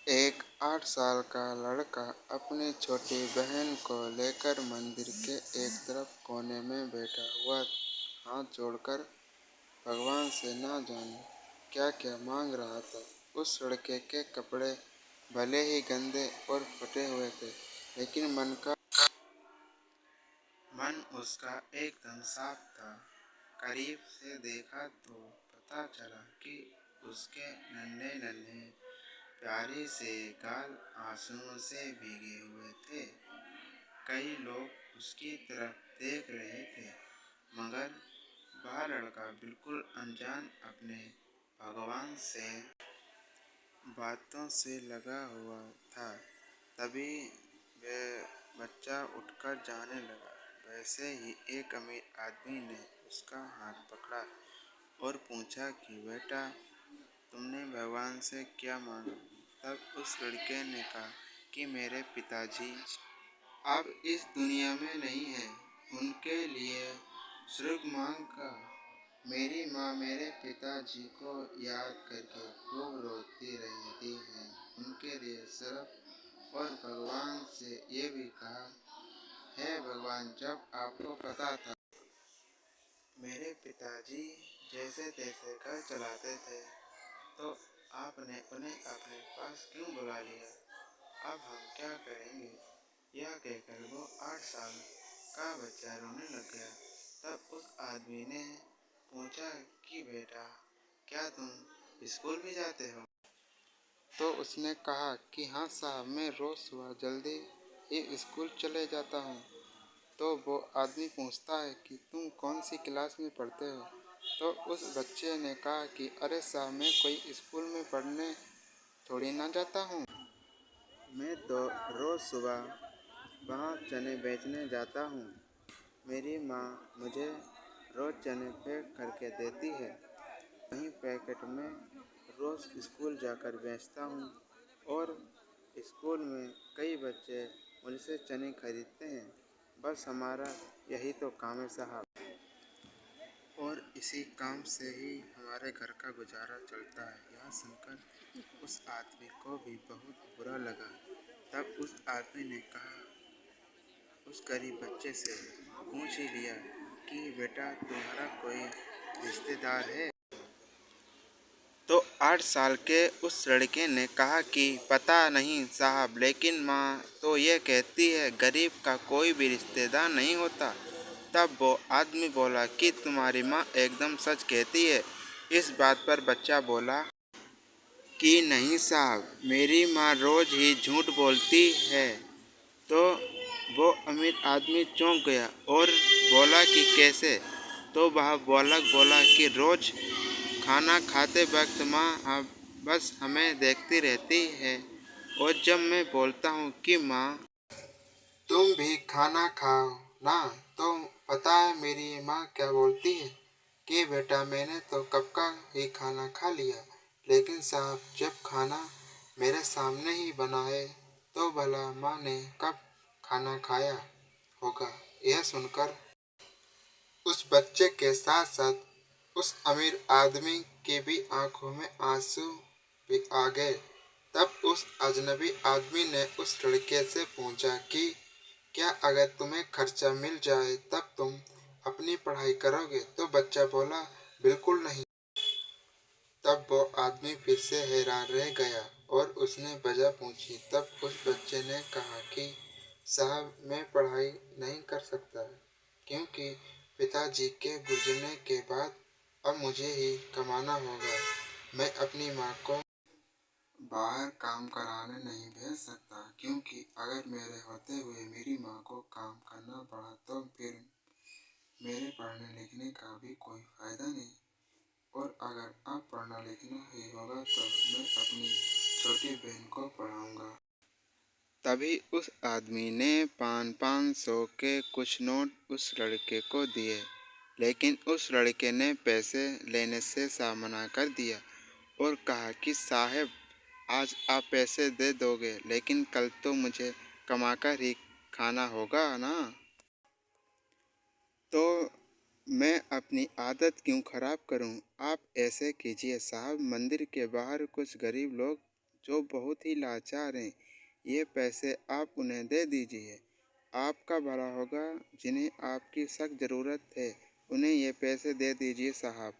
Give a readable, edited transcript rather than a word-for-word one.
एक 8 साल का लड़का अपनी छोटी बहन को लेकर मंदिर के एक तरफ कोने में बैठा हुआ हाथ जोड़कर भगवान से ना जाने क्या क्या मांग रहा था। उस लड़के के कपड़े भले ही गंदे और फटे हुए थे, लेकिन मन उसका एकदम साफ था। करीब से देखा तो पता चला कि उसके नन्हे नन्हे प्यारे से गाल आंसुओं से भीगे हुए थे। कई लोग उसकी तरफ देख रहे थे, मगर वह लड़का बिल्कुल अनजान अपने भगवान से बातों से लगा हुआ था। तभी वह बच्चा उठकर जाने लगा। वैसे ही एक अमीर आदमी ने उसका हाथ पकड़ा और पूछा कि बेटा, तुमने भगवान से क्या मांगा? तब उस लड़के ने कहा कि मेरे पिताजी अब इस दुनिया में नहीं है, उनके लिए स्वर्ग मांगा। मेरी माँ मेरे पिताजी को याद करके खूब रोती रहती है। उनके लिए स्वर्ग और भगवान से ये भी कहा, हे भगवान, जब आपको पता था मेरे पिताजी जैसे तैसे घर चलाते थे, तो आपने उन्हें अपने पास क्यों बुला लिया? अब हम क्या करेंगे? यह कहकर वो 8 साल का बच्चा रोने लग गया। तब उस आदमी ने पूछा कि बेटा, क्या तुम स्कूल भी जाते हो? तो उसने कहा कि हाँ साहब, मैं रोज सुबह जल्दी ही स्कूल चले जाता हूँ। तो वो आदमी पूछता है कि तुम कौन सी क्लास में पढ़ते हो? तो उस बच्चे ने कहा कि अरे साहब, मैं कोई स्कूल में पढ़ने थोड़ी ना जाता हूँ, मैं तो रोज सुबह वहाँ चने बेचने जाता हूँ। मेरी माँ मुझे रोज चने पैक करके देती है, वहीं पैकेट में रोज स्कूल जाकर बेचता हूँ और स्कूल में कई बच्चे मुझसे चने खरीदते हैं। बस हमारा यही तो काम है साहब, और इसी काम से ही हमारे घर का गुजारा चलता है। यह सुनकर उस आदमी को भी बहुत बुरा लगा। तब उस आदमी ने कहा, उस गरीब बच्चे से पूछ ही लिया कि बेटा, तुम्हारा कोई रिश्तेदार है? तो 8 साल के उस लड़के ने कहा कि पता नहीं साहब, लेकिन माँ तो ये कहती है गरीब का कोई भी रिश्तेदार नहीं होता। तब वो आदमी बोला कि तुम्हारी माँ एकदम सच कहती है। इस बात पर बच्चा बोला कि नहीं साहब, मेरी माँ रोज ही झूठ बोलती है। तो वो अमीर आदमी चौंक गया और बोला कि कैसे? तो वह बालक बोला कि रोज खाना खाते वक्त माँ बस हमें देखती रहती है, और जब मैं बोलता हूँ कि माँ तुम भी खाना खाओ ना, तो पता है मेरी माँ क्या बोलती है कि बेटा, मैंने तो कब का ही खाना खा लिया। लेकिन साहब, जब खाना मेरे सामने ही बना है, तो भला माँ ने कब खाना खाया होगा? यह सुनकर उस बच्चे के साथ साथ उस अमीर आदमी की भी आंखों में आंसू भी आ गए। तब उस अजनबी आदमी ने उस लड़के से पूछा कि क्या अगर तुम्हें खर्चा मिल जाए तब तुम अपनी पढ़ाई करोगे? तो बच्चा बोला, बिल्कुल नहीं। तब वो आदमी फिर से हैरान रह गया और उसने वजह पूछी। तब उस बच्चे ने कहा कि साहब, मैं पढ़ाई नहीं कर सकता, क्योंकि पिताजी के गुजरने के बाद अब मुझे ही कमाना होगा। मैं अपनी माँ को बाहर काम कराने नहीं भेज सकता, क्योंकि अगर मेरे होते हुए मेरी माँ को काम करना पड़ा तो फिर मेरे पढ़ने लिखने का भी कोई फायदा नहीं, और अगर अब पढ़ना लिखना ही होगा तो मैं अपनी छोटी बहन को पढ़ाऊंगा। तभी उस आदमी ने 500 के कुछ नोट उस लड़के को दिए, लेकिन उस लड़के ने पैसे लेने से मना कर दिया और कहा कि साहब, आज आप पैसे दे दोगे, लेकिन कल तो मुझे कमाकर ही खाना होगा ना। तो मैं अपनी आदत क्यों खराब करूं? आप ऐसे कीजिए साहब, मंदिर के बाहर कुछ गरीब लोग जो बहुत ही लाचार हैं। ये पैसे आप उन्हें दे दीजिए। आपका भला होगा। जिन्हें आपकी सख्त ज़रूरत है, उन्हें ये पैसे दे दीजिए साहब।